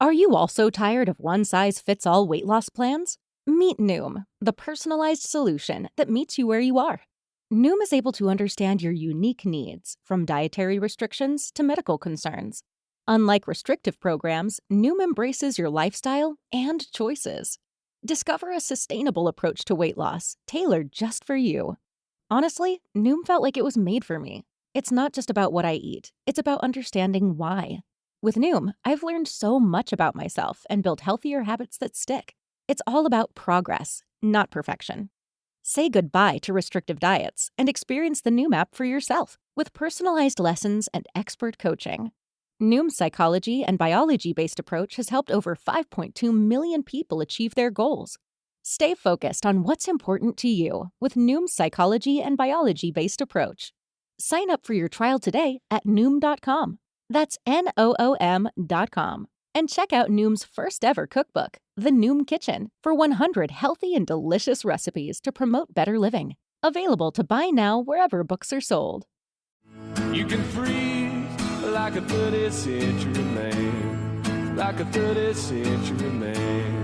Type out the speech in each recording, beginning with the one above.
Are you also tired of one-size-fits-all weight loss plans? Meet Noom, the personalized solution that meets you where you are. Noom is able to understand your unique needs, from dietary restrictions to medical concerns. Unlike restrictive programs, Noom embraces your lifestyle and choices. Discover a sustainable approach to weight loss, tailored just for you. Honestly, Noom felt like it was made for me. It's not just about what I eat, it's about understanding why. With Noom, I've learned so much about myself and built healthier habits that stick. It's all about progress, not perfection. Say goodbye to restrictive diets and experience the Noom app for yourself with personalized lessons and expert coaching. Noom's psychology and biology-based approach has helped over 5.2 million people achieve their goals. Stay focused on what's important to you with Noom's psychology and biology-based approach. Sign up for your trial today at Noom.com. That's Noom.com. And check out Noom's first ever cookbook, The Noom Kitchen, for 100 healthy and delicious recipes to promote better living. Available to buy now wherever books are sold. You can freeze like a 30th century man, like a 30th century man.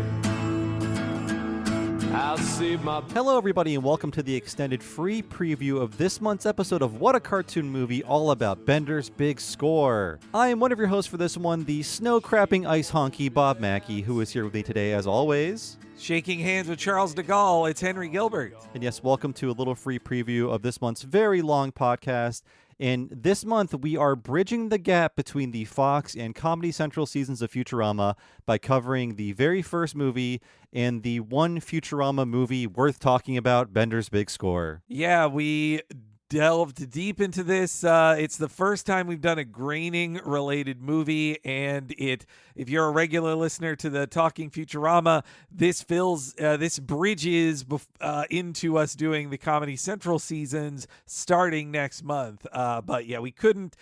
I'll save my... Hello, everybody, and welcome to the extended free preview of this month's episode of What a Cartoon Movie, all about Bender's Big Score. I am one of your hosts for this one, the snow-crapping ice honky Bob Mackey, who is here with me today, as always. Shaking hands with Charles de Gaulle, it's Henry Gilbert. And yes, welcome to a little free preview of this month's very long podcast. And this month, we are bridging the gap between the Fox and Comedy Central seasons of Futurama by covering the very first movie and the one Futurama movie worth talking about, Bender's Big Score. Yeah, we delved deep into this. It's the first time we've done a graining-related movie, and if you're a regular listener to the Talking Futurama, this bridges into us doing the Comedy Central seasons starting next month. But yeah, we couldn't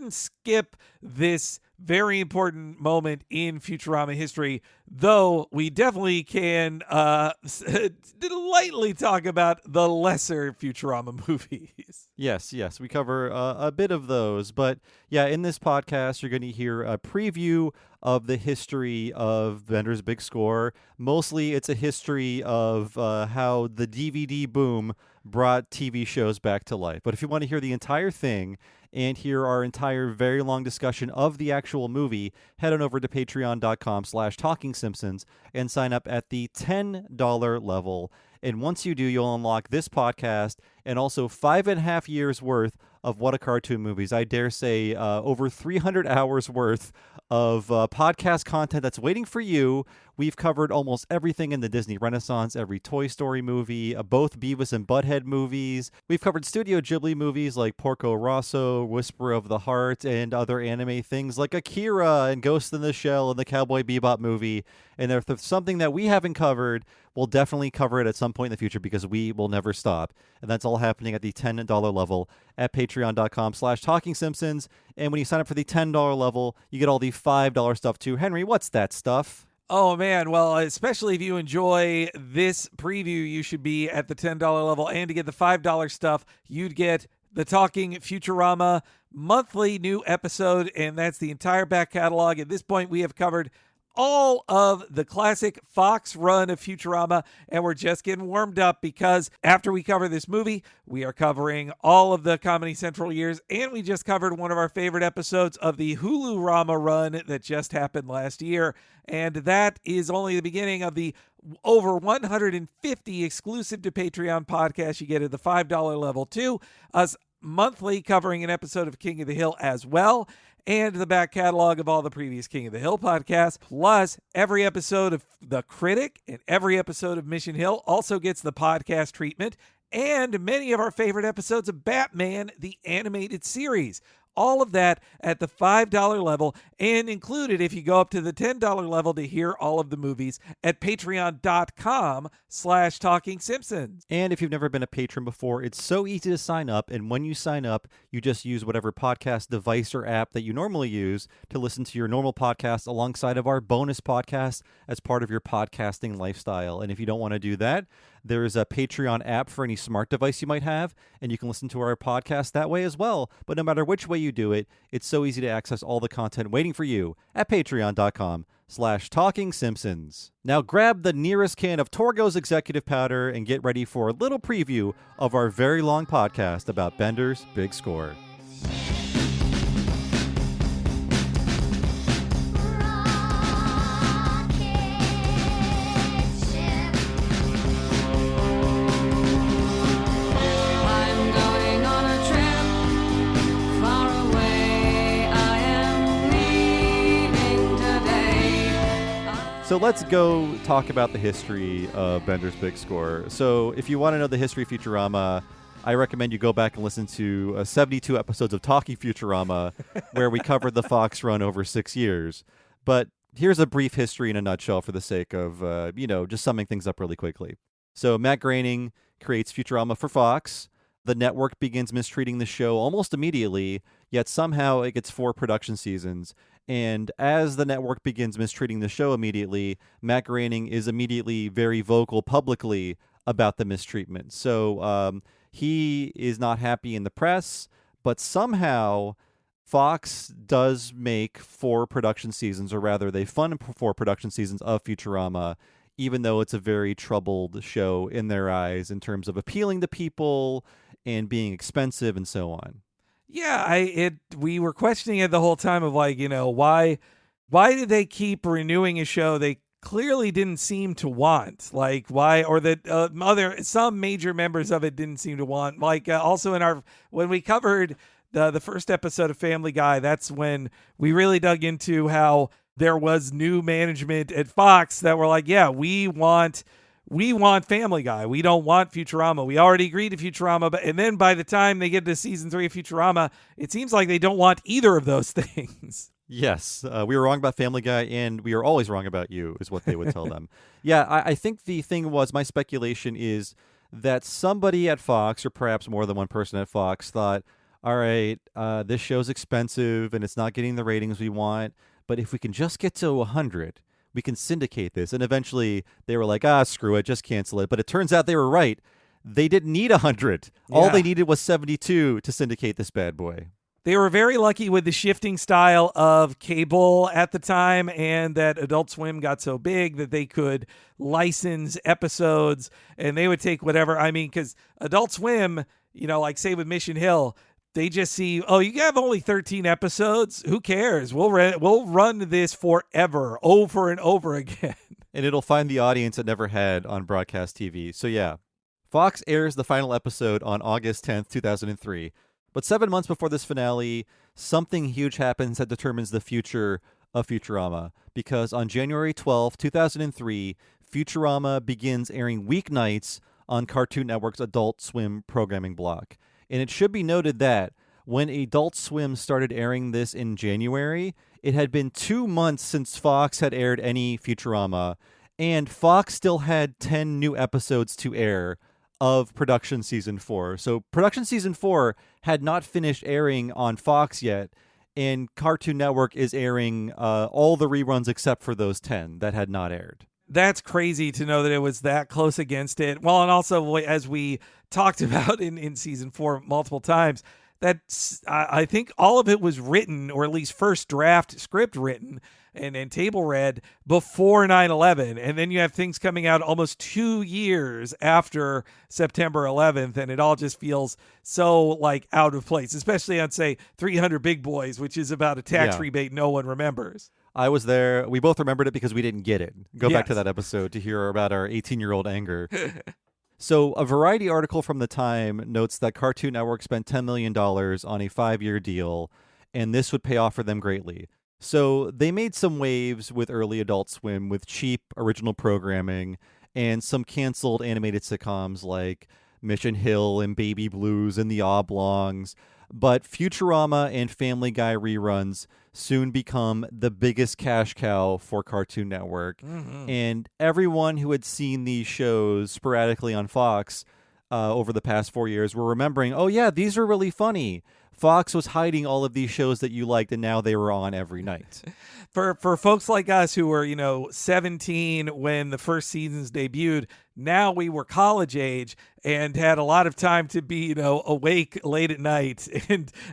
skip this very important moment in Futurama history, though we definitely can lightly talk about the lesser Futurama movies. Yes, we cover a bit of those. But yeah, in this podcast, you're going to hear a preview of the history of Bender's Big Score. Mostly it's a history of how the DVD boom brought TV shows back to life. But if you want to hear the entire thing and hear our entire very long discussion of the actual movie, head on over to patreon.com/TalkingSimpsons and sign up at the $10 level. And once you do, you'll unlock this podcast and also 5.5 years worth of What a Cartoon Movies. I dare say over 300 hours worth of podcast content that's waiting for you. We've covered almost everything in the Disney Renaissance, every Toy Story movie, both Beavis and Butthead movies. We've covered Studio Ghibli movies like Porco Rosso, Whisper of the Heart, and other anime things like Akira and Ghost in the Shell and the Cowboy Bebop movie. And if there's something that we haven't covered, we'll definitely cover it at some point in the future because we will never stop. And that's all happening at the $10 level at patreon.com/TalkingSimpsons. And when you sign up for the $10 level, you get all the $5 stuff too. Henry, what's that stuff? Oh, man. Well, especially if you enjoy this preview, you should be at the $10 level. And to get the $5 stuff, you'd get the Talking Futurama monthly new episode, and that's the entire back catalog. At this point, we have covered all of the classic Fox run of Futurama, and we're just getting warmed up because after we cover this movie, we are covering all of the Comedy Central years, and we just covered one of our favorite episodes of the Hulu Rama run that just happened last year, and that is only the beginning of the over 150 exclusive to Patreon podcasts you get at the $5 level too, us monthly covering an episode of King of the Hill as well, and the back catalog of all the previous King of the Hill podcasts, plus every episode of The Critic and every episode of Mission Hill also gets the podcast treatment, and many of our favorite episodes of Batman, the animated series. All of that at the $5 level, and included if you go up to the $10 level to hear all of the movies at patreon.com/TalkingSimpsons. And if you've never been a patron before, it's so easy to sign up. And when you sign up, you just use whatever podcast device or app that you normally use to listen to your normal podcast alongside of our bonus podcast as part of your podcasting lifestyle. And if you don't want to do that, there is a Patreon app for any smart device you might have, and you can listen to our podcast that way as well. But no matter which way you do it, it's so easy to access all the content waiting for you at patreon.com patreon.com/Talking Simpsons. Now grab the nearest can of Torgo's Executive Powder and get ready for a little preview of our very long podcast about Bender's Big Score. So let's go talk about the history of Bender's Big Score. So if you want to know the history of Futurama, I recommend you go back and listen to 72 episodes of Talking Futurama, where we covered the Fox run over 6 years. But here's a brief history in a nutshell for the sake of, just summing things up really quickly. So Matt Groening creates Futurama for Fox. The network begins mistreating the show almost immediately, yet somehow it gets 4 production seasons. And as the network begins mistreating the show immediately, Matt Groening is immediately very vocal publicly about the mistreatment. So he is not happy in the press, but somehow Fox does make 4 production seasons, or rather they fund 4 production seasons of Futurama, even though it's a very troubled show in their eyes in terms of appealing to people and being expensive and so on. Yeah, we were questioning it the whole time of why did they keep renewing a show they clearly didn't seem to want? Like why, or that some major members of it didn't seem to want. Like also when we covered the first episode of Family Guy, that's when we really dug into how there was new management at Fox that were like, yeah, we want Family Guy. We don't want Futurama. We already agreed to Futurama. And then by the time they get to season 3 of Futurama, it seems like they don't want either of those things. Yes, we were wrong about Family Guy, and we are always wrong about you, is what they would tell them. Yeah, I think the thing was, my speculation is that somebody at Fox, or perhaps more than one person at Fox, thought, all right, this show's expensive, and it's not getting the ratings we want, but if we can just get to 100... we can syndicate this. And eventually they were like, screw it, just cancel it. But it turns out they were right. They didn't need 100. Yeah. All they needed was 72 to syndicate this bad boy. They were very lucky with the shifting style of cable at the time, and that Adult Swim got so big that they could license episodes, and they would take whatever. I mean, because Adult Swim, like say with Mission Hill, they just see, you have only 13 episodes. Who cares? We'll run this forever, over and over again. And it'll find the audience it never had on broadcast TV. So yeah, Fox airs the final episode on August 10th, 2003. But 7 months before this finale, something huge happens that determines the future of Futurama. Because on January 12th, 2003, Futurama begins airing weeknights on Cartoon Network's Adult Swim programming block. And it should be noted that when Adult Swim started airing this in January, it had been 2 months since Fox had aired any Futurama, and Fox still had 10 new episodes to air of production season 4. So production season 4 had not finished airing on Fox yet, and Cartoon Network is airing all the reruns except for those 10 that had not aired. That's crazy to know that it was that close against it. Well, and also, as we talked about in season 4 multiple times, that I think all of it was written, or at least first draft script written and table read before 9/11. And then you have things coming out almost 2 years after September 11th. And it all just feels so out of place, especially on, say, 300 Big Boys, which is about a tax rebate no one remembers. I was there. We both remembered it because we didn't get it. Go back to that episode to hear about our 18-year-old anger. So a Variety article from the time notes that Cartoon Network spent $10 million on a 5-year deal, and this would pay off for them greatly. So they made some waves with early Adult Swim with cheap original programming and some canceled animated sitcoms like Mission Hill and Baby Blues and The Oblongs. But Futurama and Family Guy reruns soon become the biggest cash cow for Cartoon Network. Mm-hmm. And everyone who had seen these shows sporadically on Fox over the past 4 years were remembering, oh yeah, these were really funny. Fox was hiding all of these shows that you liked, and now they were on every night. For folks like us who were, 17 when the first seasons debuted, now we were college age and had a lot of time to be, awake late at night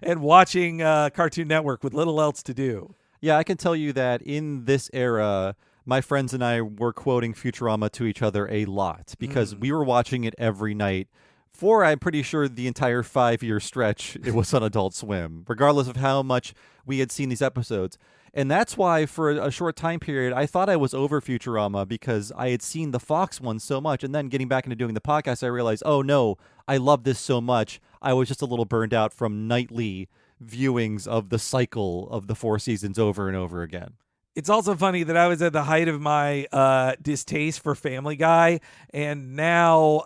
and watching Cartoon Network with little else to do. Yeah, I can tell you that in this era, my friends and I were quoting Futurama to each other a lot because we were watching it every night for, I'm pretty sure, the entire 5-year stretch it was on Adult Swim, regardless of how much we had seen these episodes. And that's why, for a short time period, I thought I was over Futurama because I had seen the Fox one so much. And then getting back into doing the podcast, I realized, oh no, I love this so much. I was just a little burned out from nightly viewings of the cycle of the 4 seasons over and over again. It's also funny that I was at the height of my distaste for Family Guy, and now,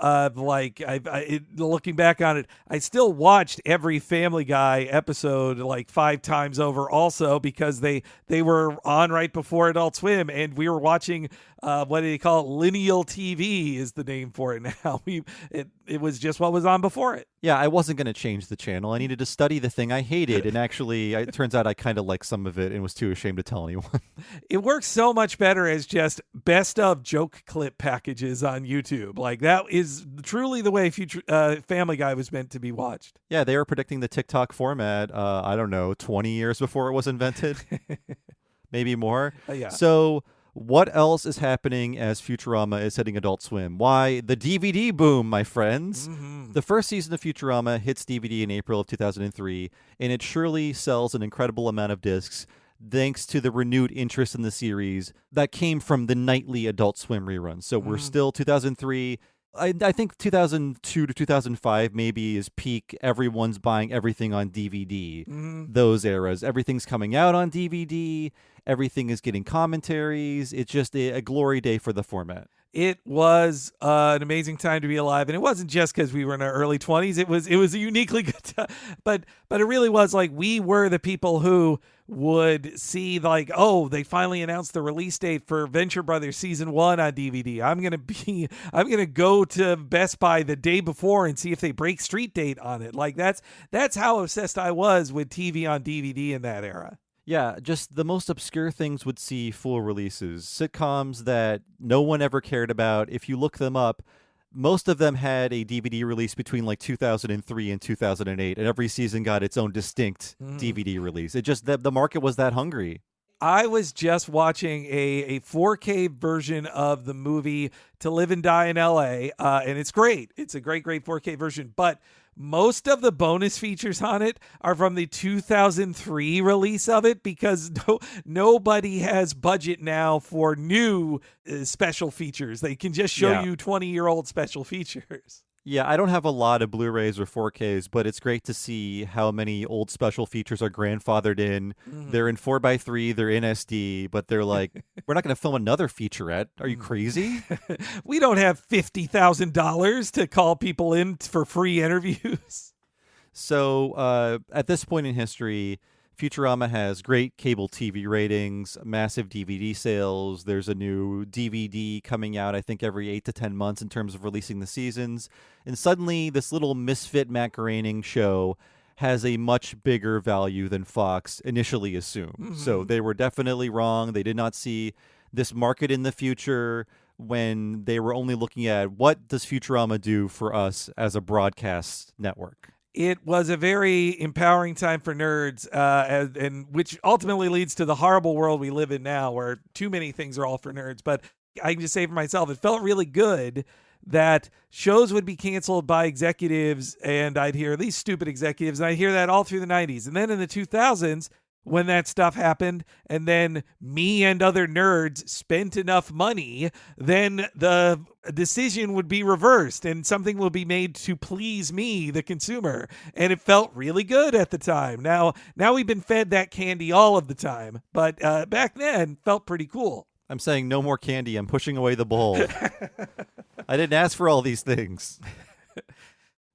looking back on it, I still watched every Family Guy episode like 5 times over. Also, because they were on right before Adult Swim, and we were watching what do they call it? Lineal TV is the name for it now. It was just what was on before it. Yeah, I wasn't going to change the channel. I needed to study the thing I hated, and actually, it turns out I kind of liked some of it and was too ashamed to tell anyone. It works so much better as just best of joke clip packages on YouTube. Like, that is truly the way Family Guy was meant to be watched. Yeah, they were predicting the TikTok format, 20 years before it was invented. Maybe more. Yeah. So what else is happening as Futurama is hitting Adult Swim? Why, the DVD boom, my friends. Mm-hmm. The first season of Futurama hits DVD in April of 2003, and it surely sells an incredible amount of discs thanks to the renewed interest in the series that came from the nightly Adult Swim reruns. So we're still 2003. I think 2002 to 2005 maybe is peak. Everyone's buying everything on DVD. Those eras. Everything's coming out on DVD. Everything is getting commentaries. It's just a glory day for the format. It was an amazing time to be alive, and it wasn't just because we were in our early 20s. It was a uniquely good time, but it really was like we were the people who would see like, oh, they finally announced the release date for Venture Brothers season 1 on DVD. I'm gonna go to Best Buy the day before and see if they break street date on it. Like that's how obsessed I was with TV on DVD in that era. Yeah, just the most obscure things would see full releases. Sitcoms that no one ever cared about. If you look them up, most of them had a DVD release between like 2003 and 2008, and every season got its own distinct DVD release. It just, the market was that hungry. I was just watching a 4K version of the movie To Live and Die in L.A., and it's great. It's a great 4K version, but most of the bonus features on it are from the 2003 release of it because nobody has budget now for new special features. They can just show you 20-year-old special features. Yeah, I don't have a lot of Blu-rays or 4Ks, but it's great to see how many old special features are grandfathered in. They're in 4x3, they're in SD, but they're like, we're not going to film another featurette. Are you crazy? We don't have $50,000 to call people in for free interviews. So at this point in history, Futurama has great cable TV ratings, massive DVD sales. There's a new DVD coming out, I think, every 8 to 10 months in terms of releasing the seasons. And suddenly, this little misfit Matt Groening show has a much bigger value than Fox initially assumed. So they were definitely wrong. They did not see this market in the future when they were only looking at what does Futurama do for us as a broadcast network. It was a very empowering time for nerds, and which ultimately leads to the horrible world we live in now, where too many things are all for nerds. But I can just say for myself, it felt really good that shows would be canceled by executives, and I'd hear these stupid executives, and I'd hear that all through the 90s. And then in the 2000s, when that stuff happened, and then me and other nerds spent enough money, then the decision would be reversed and something will be made to please me, the consumer. And it felt really good at the time. Now we've been fed that candy all of the time, but back then felt pretty cool. I'm saying no more candy. I'm pushing away the bowl. I didn't ask for all these things.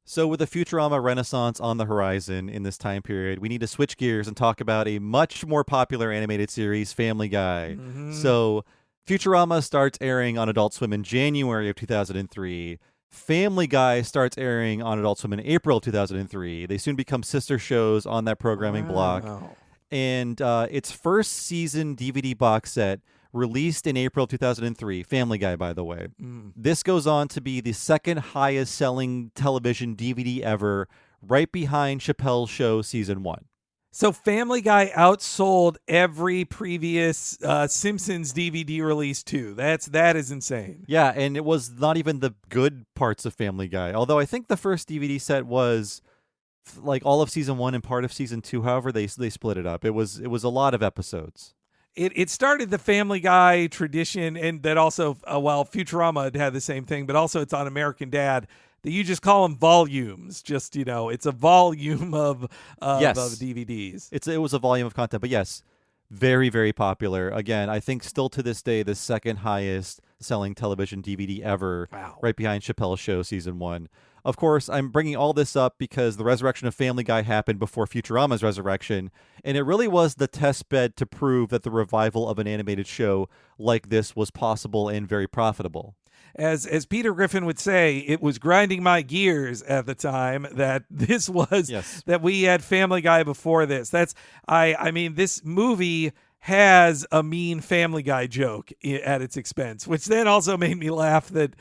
So with the Futurama renaissance on the horizon in this time period, we need to switch gears and talk about a much more popular animated series, Family Guy. So Futurama starts airing on Adult Swim in January of 2003. Family Guy starts airing on Adult Swim in April of 2003. They soon become sister shows on that programming block. And its first season DVD box set released in April 2003, Family Guy, by the way. This goes on to be the second highest selling television DVD ever, right behind Chappelle's Show Season 1. So Family Guy outsold every previous Simpsons DVD release too. That is insane. Yeah, and it was not even the good parts of Family Guy. Although I think the first DVD set was like all of season 1 and part of season 2. However, they split it up. It was a lot of episodes. It started the Family Guy tradition, and that also, well, Futurama had the same thing, but also it's on American Dad. That you just call them volumes. Just, it's a volume of Yes. DVDs. It was a volume of content, but yes, very, very popular. Again, I think still to this day, the second highest selling television DVD ever. Wow. Right behind Chappelle's Show season 1. Of course, I'm bringing all this up because the resurrection of Family Guy happened before Futurama's resurrection, and it really was the test bed to prove that the revival of an animated show like this was possible and very profitable. As Peter Griffin would say, it was grinding my gears at the time that this was that we had Family Guy before this. I mean, this movie has a mean Family Guy joke at its expense, which then also made me laugh that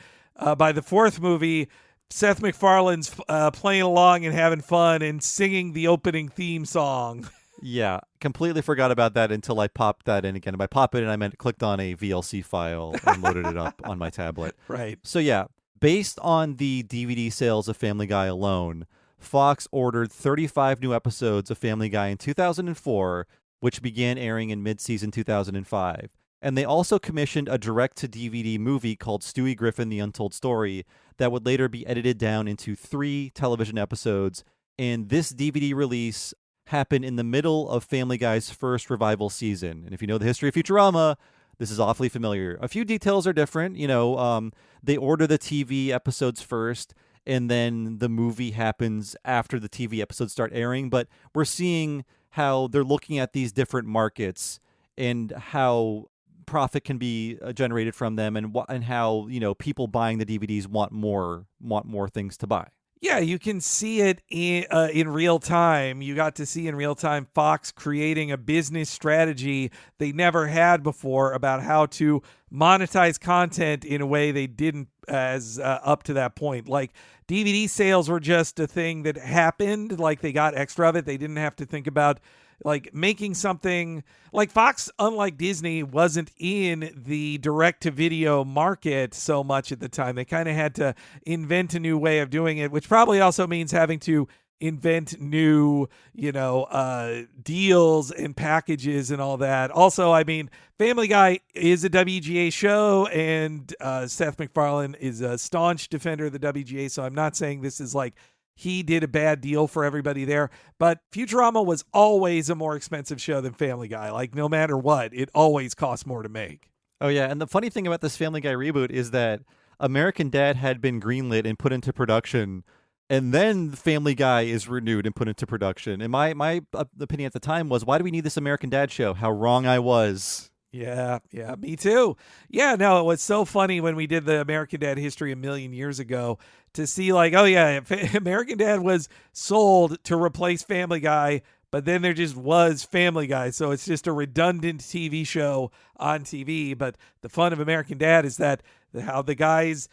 by the fourth movie, Seth MacFarlane's playing along and having fun and singing the opening theme song. Yeah, completely forgot about that until I popped that in again. And by pop it in, I meant clicked on a VLC file and loaded it up on my tablet. Right. So yeah, based on the DVD sales of Family Guy alone, Fox ordered 35 new episodes of Family Guy in 2004, which began airing in mid-season 2005. And they also commissioned a direct-to-DVD movie called Stewie Griffin: The Untold Story that would later be edited down into 3 television episodes. And this DVD release happened in the middle of Family Guy's first revival season. And if you know the history of Futurama, this is awfully familiar. A few details are different. They order the TV episodes first, and then the movie happens after the TV episodes start airing. But we're seeing how they're looking at these different markets and how profit can be generated from them, and how people buying the DVDs want more things to buy. Yeah, you can see it in real time. You got to see in real time Fox creating a business strategy they never had before about how to monetize content in a way they didn't as up to that point. Like DVD sales were just a thing that happened. Like they got extra of it. They didn't have to think about like making something. Like Fox, unlike Disney, wasn't in the direct-to-video market so much at the time. They kind of had to invent a new way of doing it, which probably also means having to invent new, deals and packages and all that. Also, I mean, Family Guy is a WGA show, and Seth MacFarlane is a staunch defender of the WGA, so I'm not saying this is like he did a bad deal for everybody there, but Futurama was always a more expensive show than Family Guy. Like, no matter what, it always costs more to make. Oh, yeah, and the funny thing about this Family Guy reboot is that American Dad had been greenlit and put into production, and then Family Guy is renewed and put into production. And my opinion at the time was, why do we need this American Dad show? How wrong I was. Yeah, me too. Yeah, no, it was so funny when we did the American Dad history a million years ago to see like, oh yeah, American Dad was sold to replace Family Guy, but then there just was Family Guy. So it's just a redundant TV show on TV. But the fun of American Dad is that how the guys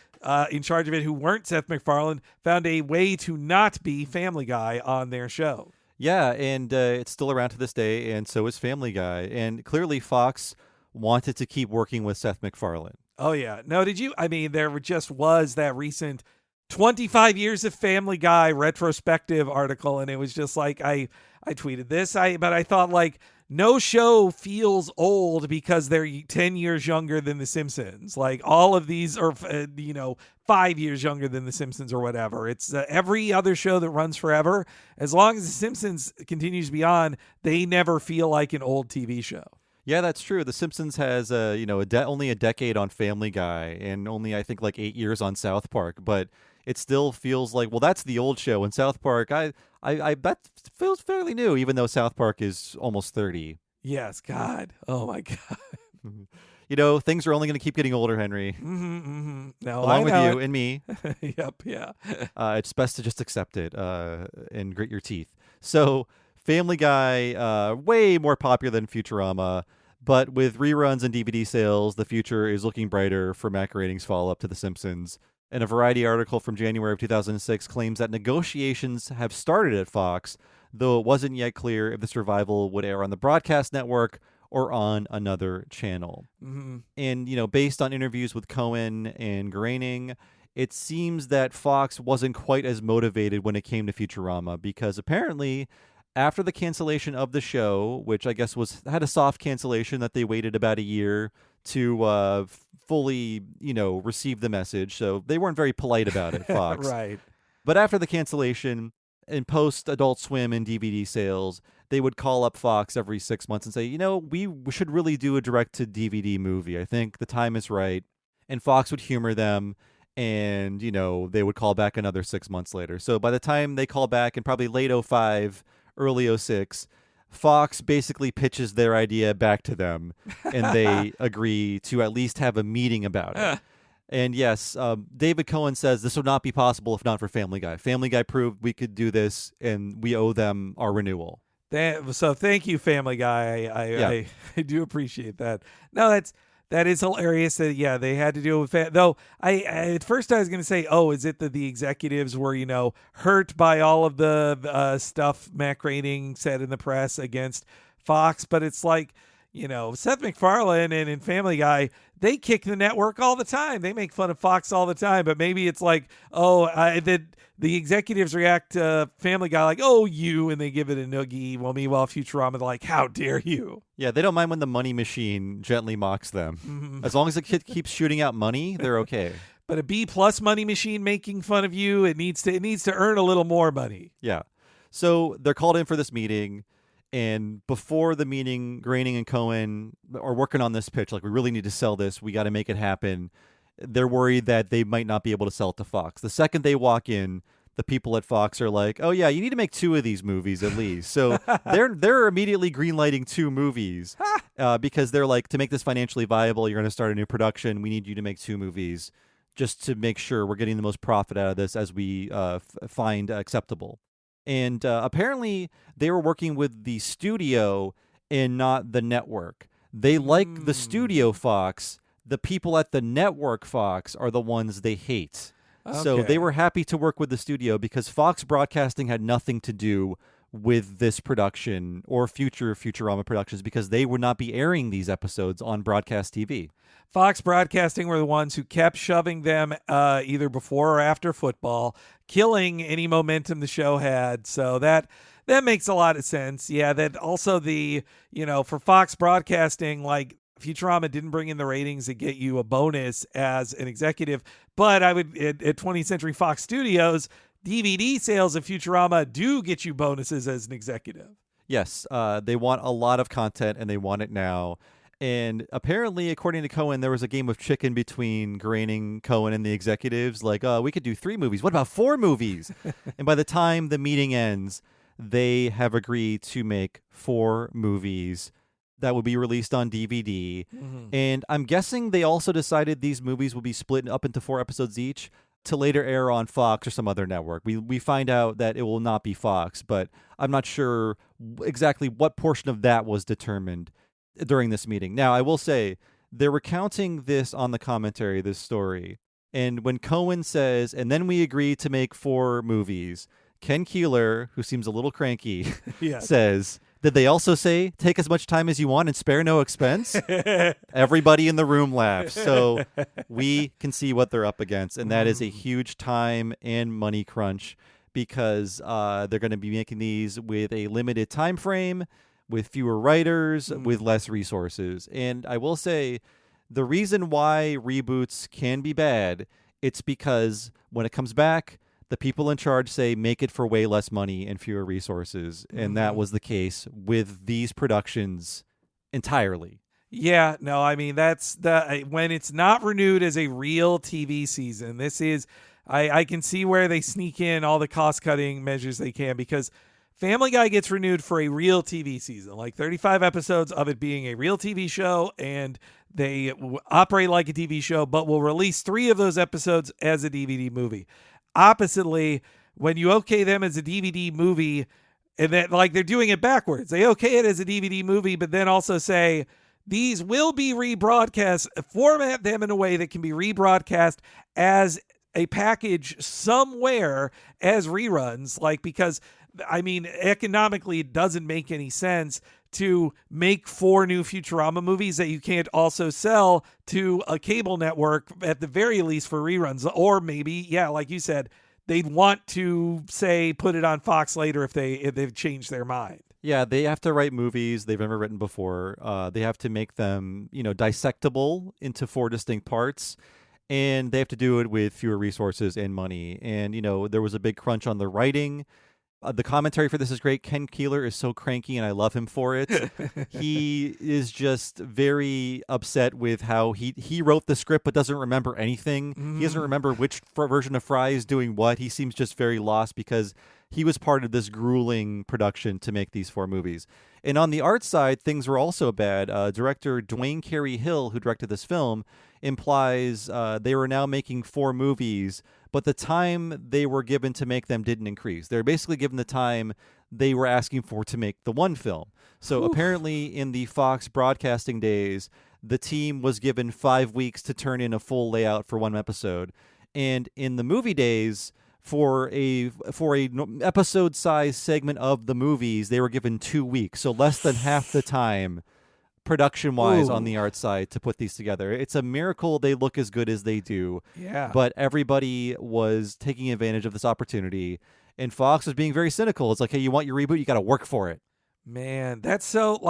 in charge of it who weren't Seth MacFarlane found a way to not be Family Guy on their show. Yeah, and it's still around to this day, and so is Family Guy. And clearly Fox wanted to keep working with Seth MacFarlane. Oh, yeah. No, there just was that recent 25 years of Family Guy retrospective article, and it was just like, I tweeted this, but I thought like, no show feels old because they're 10 years younger than The Simpsons. Like all of these are, 5 years younger than The Simpsons or whatever. It's every other show that runs forever. As long as The Simpsons continues to be on, they never feel like an old TV show. Yeah, that's true. The Simpsons has only a decade on Family Guy and only I think like 8 years on South Park, but it still feels like, well, that's the old show. And South Park, I that feels fairly new, even though South Park is almost 30. Yes, God. Oh my God. Things are only going to keep getting older, Henry. No, along with you and me. Yep, yeah. It's best to just accept it and grit your teeth. So Family Guy, way more popular than Futurama, but with reruns and DVD sales, the future is looking brighter for Mac Ratings' follow-up to The Simpsons. And a Variety article from January of 2006 claims that negotiations have started at Fox though it wasn't yet clear if this revival would air on the broadcast network or on another channel. Mm-hmm. And, based on interviews with Cohen and Groening, it seems that Fox wasn't quite as motivated when it came to Futurama, because apparently after the cancellation of the show, which I guess had a soft cancellation that they waited about a year to fully, receive the message. So they weren't very polite about it, Fox. Right. But after the cancellation and post Adult Swim and DVD sales, they would call up Fox every 6 months and say, we should really do a direct-to-DVD movie. I think the time is right. And Fox would humor them, and, they would call back another 6 months later. So by the time they call back in probably late 05, early 06, Fox basically pitches their idea back to them, and they agree to at least have a meeting about it. And yes, David Cohen says this would not be possible if not for Family Guy. Family Guy proved we could do this, and we owe them our renewal. So thank you, Family Guy. I do appreciate that. No, that is hilarious. That they had to deal with though. At first I was going to say, is it that the executives were hurt by all of the stuff Matt Groening said in the press against Fox? But it's like, Seth MacFarlane and in Family Guy, they kick the network all the time. They make fun of Fox all the time. But maybe it's like, the executives react to Family Guy like, you, and they give it a noogie. Well, meanwhile, Futurama, they're like, how dare you? Yeah, they don't mind when the money machine gently mocks them. Mm-hmm. As long as the kid keeps shooting out money, they're okay. But a B+ money machine making fun of you, it needs to earn a little more money. Yeah. So they're called in for this meeting. And before the meeting, Groening and Cohen are working on this pitch. Like, we really need to sell this. We got to make it happen. They're worried that they might not be able to sell it to Fox. The second they walk in, the people at Fox are like, "Oh yeah, you need to make 2 of these movies at least." So they're immediately greenlighting 2 movies because they're like, to make this financially viable, you're going to start a new production. We need you to make 2 movies just to make sure we're getting the most profit out of this as we find acceptable. And apparently they were working with the studio and not the network. They like the studio Fox. The people at the network Fox are the ones they hate. Okay. So they were happy to work with the studio because Fox Broadcasting had nothing to do with this production or future Futurama productions, because they would not be airing these episodes on broadcast TV. Fox Broadcasting were the ones who kept shoving them either before or after football, killing any momentum the show had. So that makes a lot of sense. Yeah, that also for Fox Broadcasting, like, Futurama didn't bring in the ratings to get you a bonus as an executive, but at 20th Century Fox Studios, DVD sales of Futurama do get you bonuses as an executive. Yes, they want a lot of content, and they want it now. And apparently, according to Cohen, there was a game of chicken between Groening, Cohen, and the executives. Like, we could do 3 movies. What about 4 movies? And by the time the meeting ends, they have agreed to make 4 movies that would be released on DVD. Mm-hmm. And I'm guessing they also decided these movies will be split up into 4 episodes each to later air on Fox or some other network. We find out that it will not be Fox, but I'm not sure exactly what portion of that was determined during this meeting. Now, I will say, they're recounting this on the commentary, this story. And when Cohen says, and then we agreed to make 4 movies, Ken Keeler, who seems a little cranky, says, did they also say, take as much time as you want and spare no expense? Everybody in the room laughs. So we can see what they're up against. And that is a huge time and money crunch, because they're going to be making these with a limited time frame, with fewer writers, with less resources. And I will say, the reason why reboots can be bad, it's because when it comes back, the people in charge say, make it for way less money and fewer resources. And that was the case with these productions entirely. Yeah, no, I mean, that's when it's not renewed as a real TV season. This is, I can see where they sneak in all the cost-cutting measures they can, because Family Guy gets renewed for a real TV season, like 35 episodes of it being a real TV show, and they operate like a TV show, but will release 3 of those episodes as a DVD movie. Oppositely, when you okay them as a DVD movie, and then like they're doing it backwards. They okay it as a DVD movie, but then also say these will be rebroadcast, format them in a way that can be rebroadcast as a package somewhere as reruns, like, because I mean, economically, it doesn't make any sense to make 4 new Futurama movies that you can't also sell to a cable network at the very least for reruns. Or maybe, yeah, like you said, they'd want to say put it on Fox later if they've changed their mind. Yeah, they have to write movies they've never written before. They have to make them, dissectable into 4 distinct parts. And they have to do it with fewer resources and money. And, there was a big crunch on the writing. The commentary for this is great. Ken Keeler is so cranky, and I love him for it. He is just very upset with how he wrote the script but doesn't remember anything. He doesn't remember which version of Fry is doing what. He seems just very lost because he was part of this grueling production to make these 4 movies. And on the art side, things were also bad. Director Dwayne Carey Hill, who directed this film, implies they were now making 4 movies, but the time they were given to make them didn't increase. They were basically given the time they were asking for to make the 1 film. So apparently in the Fox broadcasting days, the team was given 5 weeks to turn in a full layout for 1 episode. And in the movie days, for a episode size segment of the movies, they were given 2 weeks. So less than half the time production-wise on the art side to put these together. It's a miracle they look as good as they do. Yeah. But everybody was taking advantage of this opportunity, and Fox was being very cynical. It's like, hey, you want your reboot? You got to work for it. Man, that's so,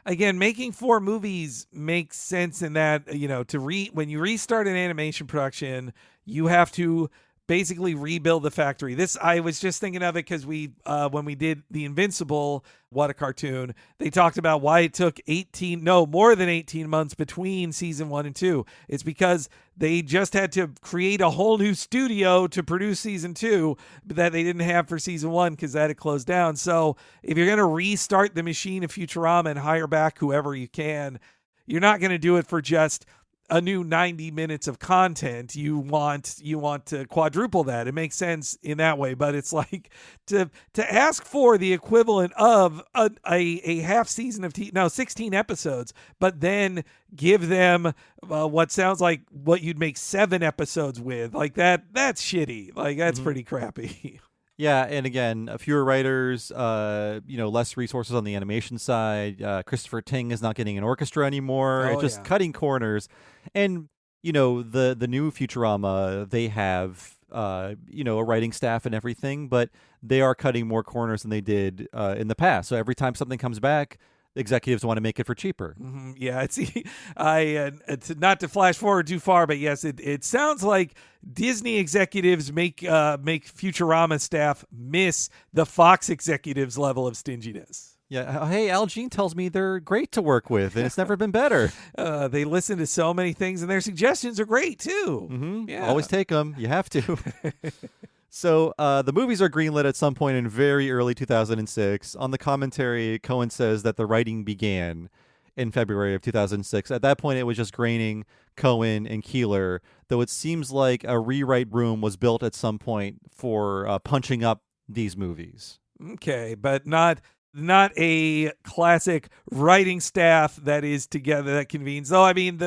again, making 4 movies makes sense in that, when you restart an animation production, you have to basically rebuild the factory. I was just thinking of it because when we did the Invincible What a Cartoon, they talked about why it took more than 18 months between season 1 and 2. It's because they just had to create a whole new studio to produce season 2 that they didn't have for season 1 because that had closed down. So if you're going to restart the machine of Futurama and hire back whoever you can, you're not going to do it for just a new 90 minutes of content. You want to quadruple that. It makes sense in that way, but it's like to ask for the equivalent of a half season of 16 episodes, but then give them what sounds like what you'd make 7 episodes with. Like that's shitty. Like that's pretty crappy. Yeah, and again, fewer writers, less resources on the animation side. Christopher Ting is not getting an orchestra anymore. Just cutting corners. And, the new Futurama, they have, a writing staff and everything, but they are cutting more corners than they did in the past. So every time something comes back, executives want to make it for cheaper. Mm-hmm. Yeah, it's not to flash forward too far, but yes, it sounds like Disney executives make Futurama staff miss the Fox executives' level of stinginess. Yeah, hey, Al Jean tells me they're great to work with, and it's never been better. They listen to so many things, and their suggestions are great too. Mm-hmm. Yeah. Always take them. You have to. So the movies are greenlit at some point in very early 2006. On the commentary, Cohen says that the writing began in February of 2006. At that point, it was just Groening, Cohen, and Keeler, though it seems like a rewrite room was built at some point for punching up these movies. Okay, but not a classic writing staff that is together, that convenes. Though, I mean,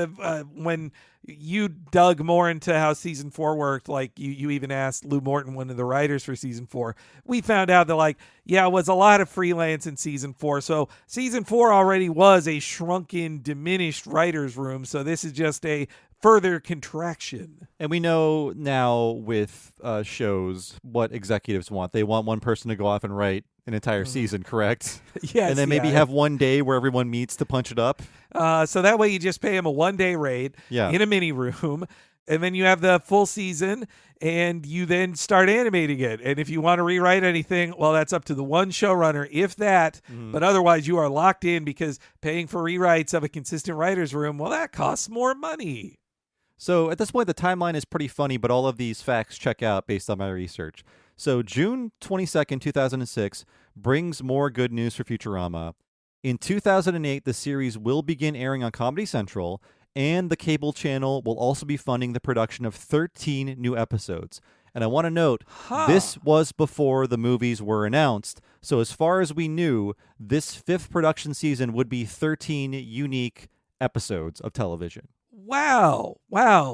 when you dug more into how season 4 worked, like you even asked Lou Morton, one of the writers for season 4, we found out that it was a lot of freelance in season 4. So season 4 already was a shrunken, diminished writer's room. So this is just a further contraction. And we know now with shows what executives want. They want one person to go off and write an entire season, correct? Yes. And then maybe have one day where everyone meets to punch it up. So that way you just pay them a 1-day rate in a mini room, and then you have the full season, and you then start animating it. And if you want to rewrite anything, well, that's up to the one showrunner, if that. But otherwise, you are locked in, because paying for rewrites of a consistent writer's room, well, that costs more money. So at this point, the timeline is pretty funny, but all of these facts check out based on my research. So June 22nd, 2006 brings more good news for Futurama. In 2008, the series will begin airing on Comedy Central, and the cable channel will also be funding the production of 13 new episodes. And I want to note, this was before the movies were announced. So as far as we knew, this 5th production season would be 13 unique episodes of television. Wow.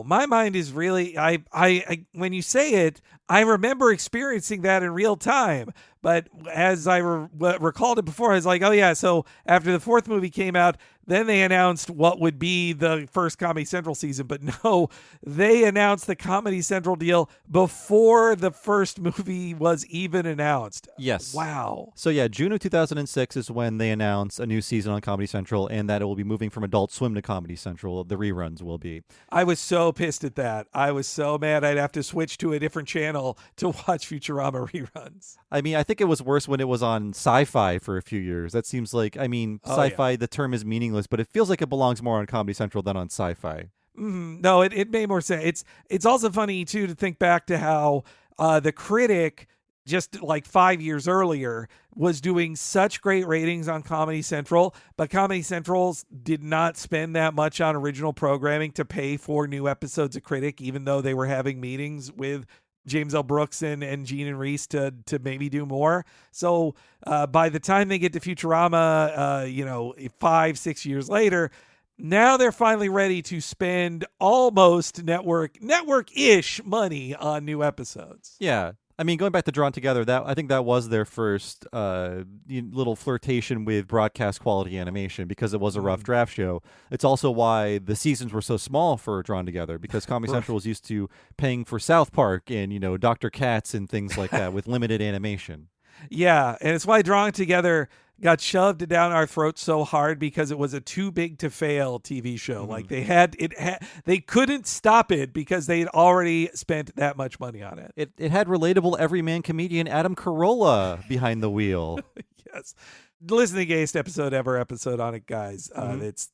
My mind is really, I when you say it, I remember experiencing that in real time. But as I recalled it before, I was like, oh yeah. So after the fourth movie came out, then they announced what would be the first Comedy Central season. But no, they announced the Comedy Central deal before the first movie was even announced. Yes. Wow. So yeah, June of 2006 is when they announced a new season on Comedy Central, and that it will be moving from Adult Swim to Comedy Central. The reruns will be. I was so pissed at that. I was so mad I'd have to switch to a different channel to watch Futurama reruns. I mean, I think it was worse when it was on Sci-Fi for a few years. That seems like, I mean, Sci-Fi, the term is meaningless, but it feels like it belongs more on Comedy Central than on Sci-Fi. No, it made more sense. It's also funny, too, to think back to how The Critic, just like 5 years earlier, was doing such great ratings on Comedy Central, but Comedy Central did not spend that much on original programming to pay for new episodes of Critic, even though they were having meetings with James L. Brooks and Gene and Reese to maybe do more. So by the time they get to Futurama, 5-6 years later, now they're finally ready to spend almost network-ish money on new episodes. Yeah. I mean, going back to Drawn Together, I think that was their first little flirtation with broadcast quality animation because it was a rough draft show. It's also why the seasons were so small for Drawn Together, because Comedy Central was used to paying for South Park and, Dr. Katz and things like that with limited animation. Yeah, and it's why Drawn Together got shoved down our throats so hard because it was a too big to fail TV show. Like they couldn't stop it because they'd already spent that much money on it. It had relatable everyman comedian Adam Carolla behind the wheel. Yes. Listen to the gayest episode on it, guys. It's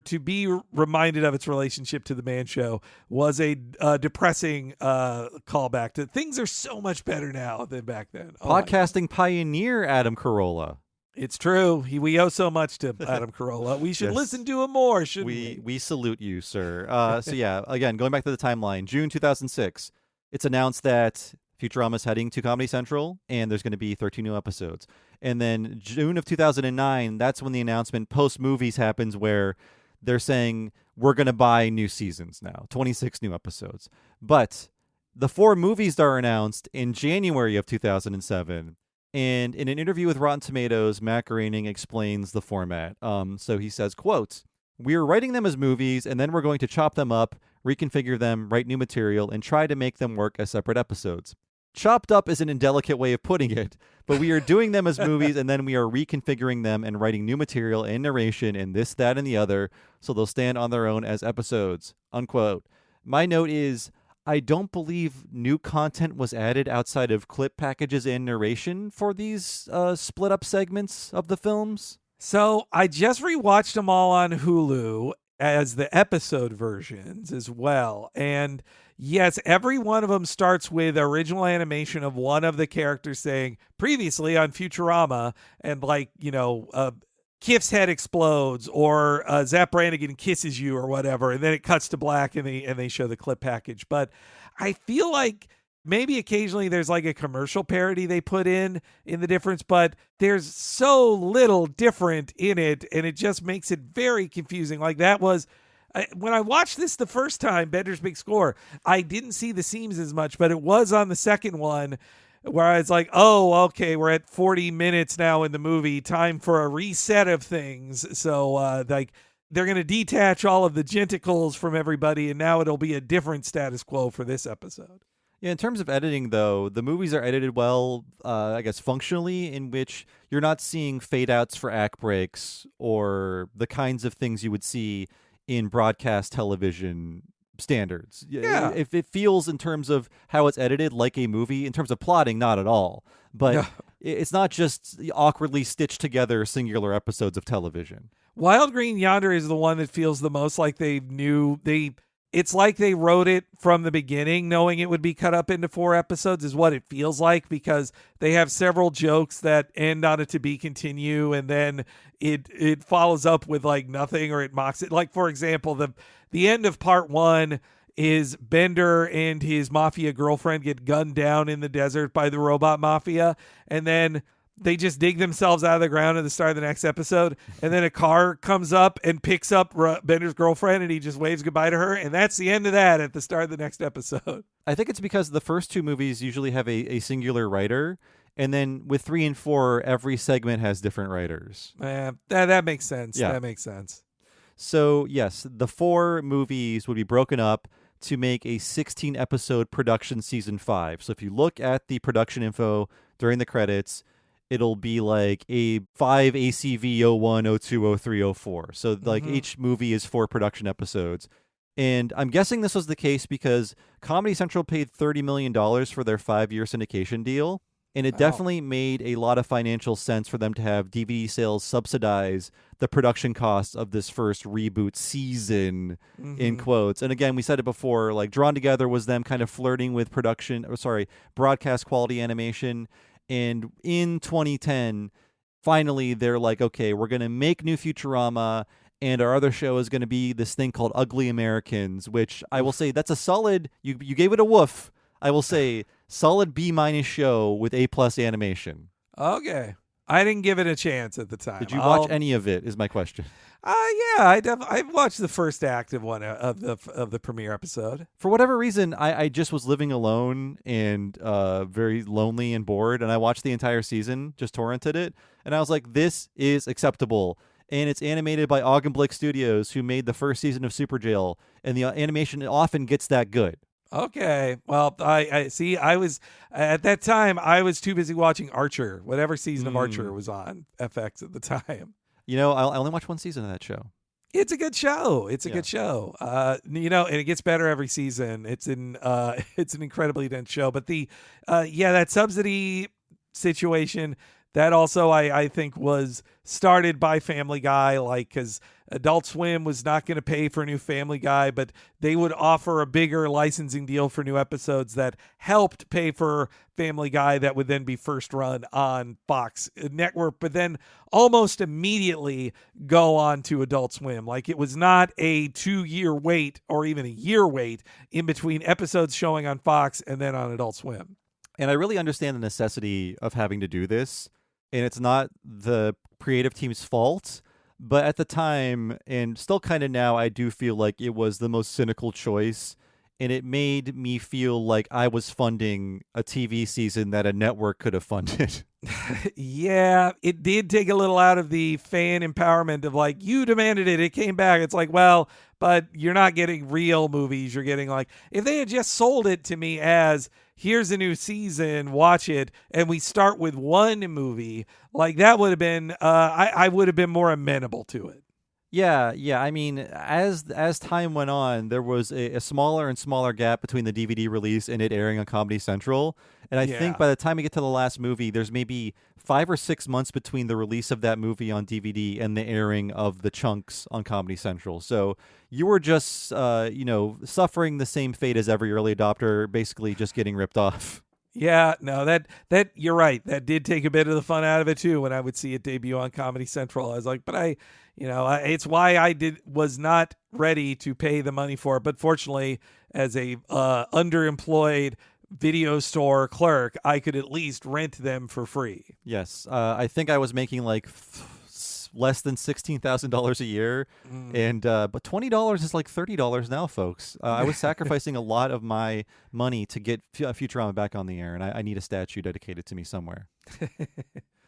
to be reminded of its relationship to the Man Show was a depressing callback to things are so much better now than back then. Podcasting pioneer Adam Carolla. It's true. We owe so much to Adam Carolla. We should listen to him more, shouldn't we? We salute you, sir. So yeah, again, going back to the timeline, June 2006, it's announced that Futurama is heading to Comedy Central, and there's going to be 13 new episodes. And then June of 2009, that's when the announcement post-movies happens where they're saying, we're going to buy new seasons now, 26 new episodes. But the 4 movies are announced in January of 2007. And in an interview with Rotten Tomatoes, Matt Groening explains the format. So he says, quote, "We're writing them as movies, and then we're going to chop them up, reconfigure them, write new material, and try to make them work as separate episodes. Chopped up is an indelicate way of putting it, but we are doing them as movies, and then we are reconfiguring them and writing new material and narration and this, that, and the other, so they'll stand on their own as episodes." Unquote. My note is, I don't believe new content was added outside of clip packages and narration for these split up segments of the films. So I just rewatched them all on Hulu as the episode versions as well. And yes, every one of them starts with original animation of one of the characters saying previously on Futurama, and Kiff's head explodes, or Zapp Brannigan kisses you, or whatever, and then it cuts to black and they show the clip package. But I feel like maybe occasionally there's like a commercial parody they put in the difference, but there's so little different in it, and it just makes it very confusing. Like that was when I watched this the first time, Bender's Big Score, I didn't see the seams as much, but it was on the second one where I was like, oh, okay, we're at 40 minutes now in the movie, time for a reset of things. So they're going to detach all of the genitals from everybody, and now it'll be a different status quo for this episode. Yeah, in terms of editing, though, the movies are edited well, I guess, functionally, in which you're not seeing fade-outs for act breaks or the kinds of things you would see in broadcast television standards. Yeah. If it feels in terms of how it's edited like a movie, in terms of plotting, not at all. But it's not just awkwardly stitched together singular episodes of television. Wild Green Yonder is the one that feels the most like it's like they wrote it from the beginning, knowing it would be cut up into 4 episodes is what it feels like, because they have several jokes that end on a to be continue, and then it follows up with like nothing, or it mocks it. Like, for example, the end of part 1 is Bender and his mafia girlfriend get gunned down in the desert by the robot mafia, and then they just dig themselves out of the ground at the start of the next episode, and then a car comes up and picks up Bender's girlfriend, and he just waves goodbye to her, and that's the end of that at the start of the next episode. I think it's because the first two movies usually have a singular writer, and then with 3 and 4, every segment has different writers. That makes sense. Yeah. That makes sense. So, yes, the 4 movies would be broken up to make a 16-episode production season 5. So if you look at the production info during the credits, it'll be like a 5 ACV 01, 02, 03, 04. So like each movie is 4 production episodes. And I'm guessing this was the case because Comedy Central paid $30 million for their 5-year syndication deal. And it definitely made a lot of financial sense for them to have DVD sales subsidize the production costs of this first reboot season, in quotes. And again, we said it before, like Drawn Together was them kind of flirting with broadcast quality animation. And in 2010, finally, they're like, okay, we're going to make new Futurama, and our other show is going to be this thing called Ugly Americans, which I will say that's a solid, you gave it a woof, I will say, solid B- show with A+ animation. Okay. I didn't give it a chance at the time. Did you watch any of it, is my question. Yeah, I watched the first act of one of the premiere episode. For whatever reason, I just was living alone and very lonely and bored, and I watched the entire season, just torrented it, and I was like, this is acceptable. And it's animated by Augenblick Studios, who made the first season of Super Jail, and the animation often gets that good. Okay. Well, I see. I was at that time, I was too busy watching Archer, whatever season of Archer was on FX at the time. You know, I only watched one season of that show. It's a good show. It's a good show. And it gets better every season. It's an incredibly dense show. But that subsidy situation, that also I think was started by Family Guy, like, because Adult Swim was not going to pay for a new Family Guy, but they would offer a bigger licensing deal for new episodes that helped pay for Family Guy that would then be first run on Fox Network, but then almost immediately go on to Adult Swim. Like, it was not a 2-year wait or even a year wait in between episodes showing on Fox and then on Adult Swim. And I really understand the necessity of having to do this. And it's not the creative team's fault. But at the time, and still kind of now, I do feel like it was the most cynical choice. And it made me feel like I was funding a TV season that a network could have funded. Yeah, it did take a little out of the fan empowerment of like, you demanded it, it came back. It's like, well, but you're not getting real movies. You're getting like, if they had just sold it to me as, here's a new season, watch it, and we start with one movie, like that would have been, I would have been more amenable to it. Yeah. I mean, as time went on, there was a smaller and smaller gap between the DVD release and it airing on Comedy Central. And I think by the time we get to the last movie, there's maybe 5 or 6 months between the release of that movie on DVD and the airing of the chunks on Comedy Central. So you were just, suffering the same fate as every early adopter, basically just getting ripped off. Yeah, no, that you're right. That did take a bit of the fun out of it too. When I would see it debut on Comedy Central, I was like, but it's why I was not ready to pay the money for it. But fortunately, as a underemployed video store clerk, I could at least rent them for free. Yes, I think I was making like less than $16,000 a year, and but $20 is like $30 now, folks. I was sacrificing a lot of my money to get Futurama back on the air, and I need a statue dedicated to me somewhere.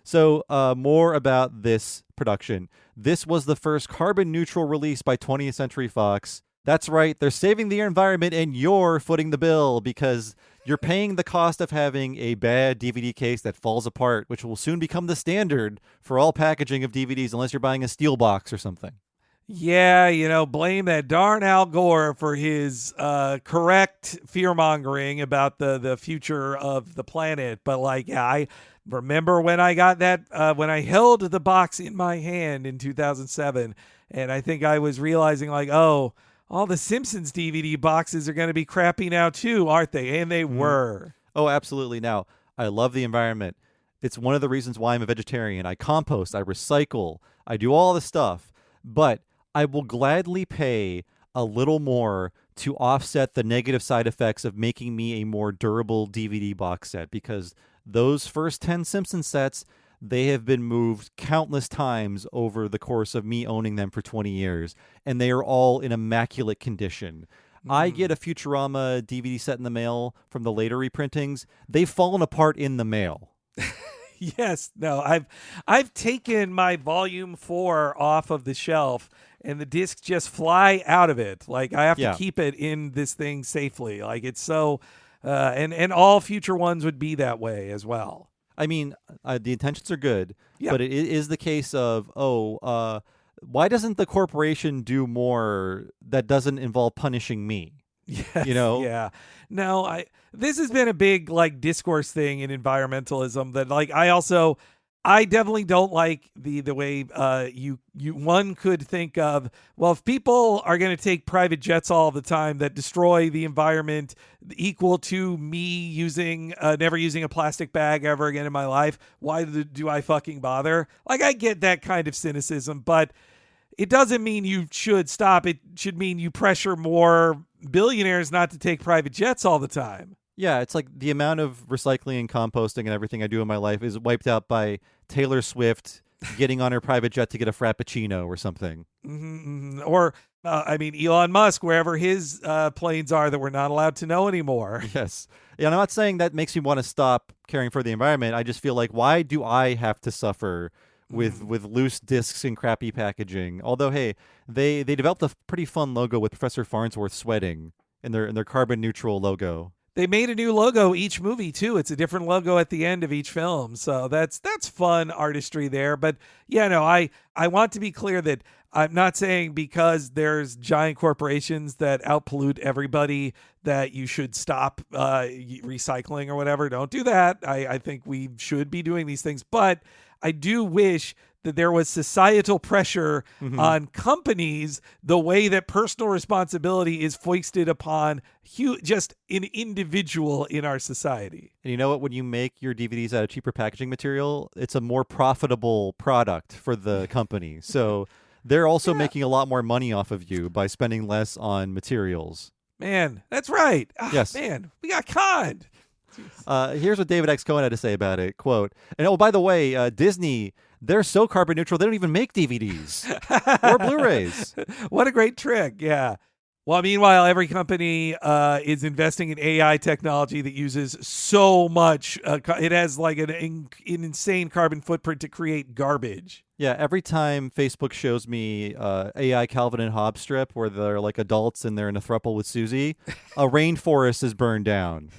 So more about this production. This was the first carbon-neutral release by 20th Century Fox. That's right, they're saving the environment and you're footing the bill because you're paying the cost of having a bad DVD case that falls apart, which will soon become the standard for all packaging of DVDs unless you're buying a steel box or something. Yeah, blame that darn Al Gore for his correct fear-mongering about the future of the planet. But I remember when I got that, when I held the box in my hand in 2007, and I think I was realizing all the Simpsons DVD boxes are going to be crappy now too, aren't they? And they were. Oh, absolutely. Now, I love the environment. It's one of the reasons why I'm a vegetarian. I compost, I recycle, I do all this stuff. But I will gladly pay a little more to offset the negative side effects of making me a more durable DVD box set, because those first 10 Simpsons sets, they have been moved countless times over the course of me owning them for 20 years, and they are all in immaculate condition. I get a Futurama DVD set in the mail from the later reprintings. They've fallen apart in the mail. Yes, no, I've taken my volume 4 off of the shelf and the discs just fly out of it. Like I have to keep it in this thing safely. Like it's so, and all future ones would be that way as well. I mean, the intentions are good, but it is the case of, why doesn't the corporation do more that doesn't involve punishing me? Yes, you know? Yeah. No, this has been a big like discourse thing in environmentalism that like I definitely don't like the way one could think of, well, if people are going to take private jets all the time that destroy the environment equal to me never using a plastic bag ever again in my life, why do I fucking bother? Like I get that kind of cynicism, but it doesn't mean you should stop. It should mean you pressure more billionaires not to take private jets all the time. Yeah, it's like the amount of recycling and composting and everything I do in my life is wiped out by Taylor Swift getting on her private jet to get a Frappuccino or something. Mm-hmm. Or, Elon Musk, wherever his planes are that we're not allowed to know anymore. Yes. Yeah, I'm not saying that makes me want to stop caring for the environment. I just feel like, why do I have to suffer with loose discs and crappy packaging? Although, hey, they developed a pretty fun logo with Professor Farnsworth sweating in their carbon neutral logo. They made a new logo each movie too. It's a different logo at the end of each film. So that's fun artistry there. But yeah, no, I want to be clear that I'm not saying because there's giant corporations that outpollute everybody that you should stop recycling or whatever. Don't do that. I think we should be doing these things. But I do wish that there was societal pressure on companies the way that personal responsibility is foisted upon just an individual in our society. And you know what? When you make your DVDs out of cheaper packaging material, it's a more profitable product for the company. So they're also making a lot more money off of you by spending less on materials. Man, that's right. Yes. Man, we got conned. Here's what David X. Cohen had to say about it. Quote, and by the way, Disney, they're so carbon neutral, they don't even make DVDs or Blu-rays. What a great trick. Yeah. Well, meanwhile, every company is investing in AI technology that uses so much. It has like an insane carbon footprint to create garbage. Yeah, every time Facebook shows me AI Calvin and Hobbes strip where they're like adults and they're in a throuple with Susie, a rainforest is burned down.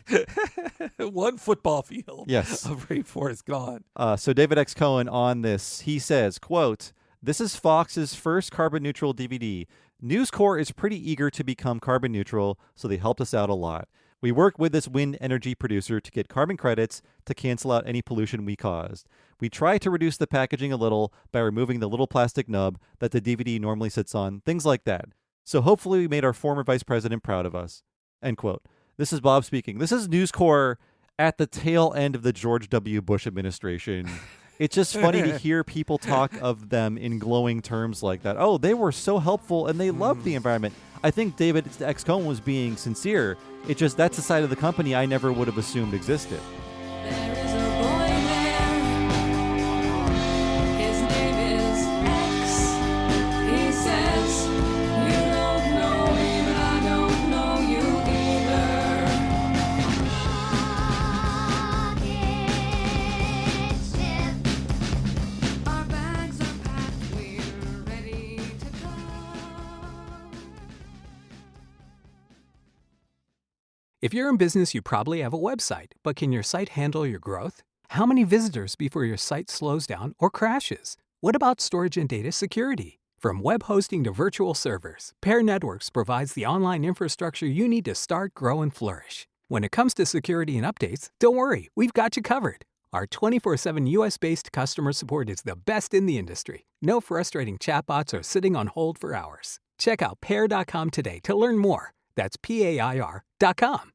One football field of rainforest gone. So David X. Cohen on this, he says, quote, "This is Fox's first carbon neutral DVD. News Corp is pretty eager to become carbon neutral, so they helped us out a lot. We work with this wind energy producer to get carbon credits to cancel out any pollution we caused. We try to reduce the packaging a little by removing the little plastic nub that the DVD normally sits on, things like that. So hopefully we made our former vice president proud of us." End quote. This is Bob speaking. This is News Corp at the tail end of the George W. Bush administration. It's just funny to hear people talk of them in glowing terms like that. Oh, they were so helpful and they loved the environment. I think David X. Cohen was being sincere. It's just that's a side of the company I never would have assumed existed. There is a boy there. His name is X. He says, "You don't know me, but I don't know you either." Our bags are packed, we're ready to go. If you're in business, you probably have a website, but can your site handle your growth? How many visitors before your site slows down or crashes? What about storage and data security? From web hosting to virtual servers, Pair Networks provides the online infrastructure you need to start, grow, and flourish. When it comes to security and updates, don't worry, we've got you covered. Our 24/7 US-based customer support is the best in the industry. No frustrating chatbots or sitting on hold for hours. Check out pair.com today to learn more. That's PAIR.com.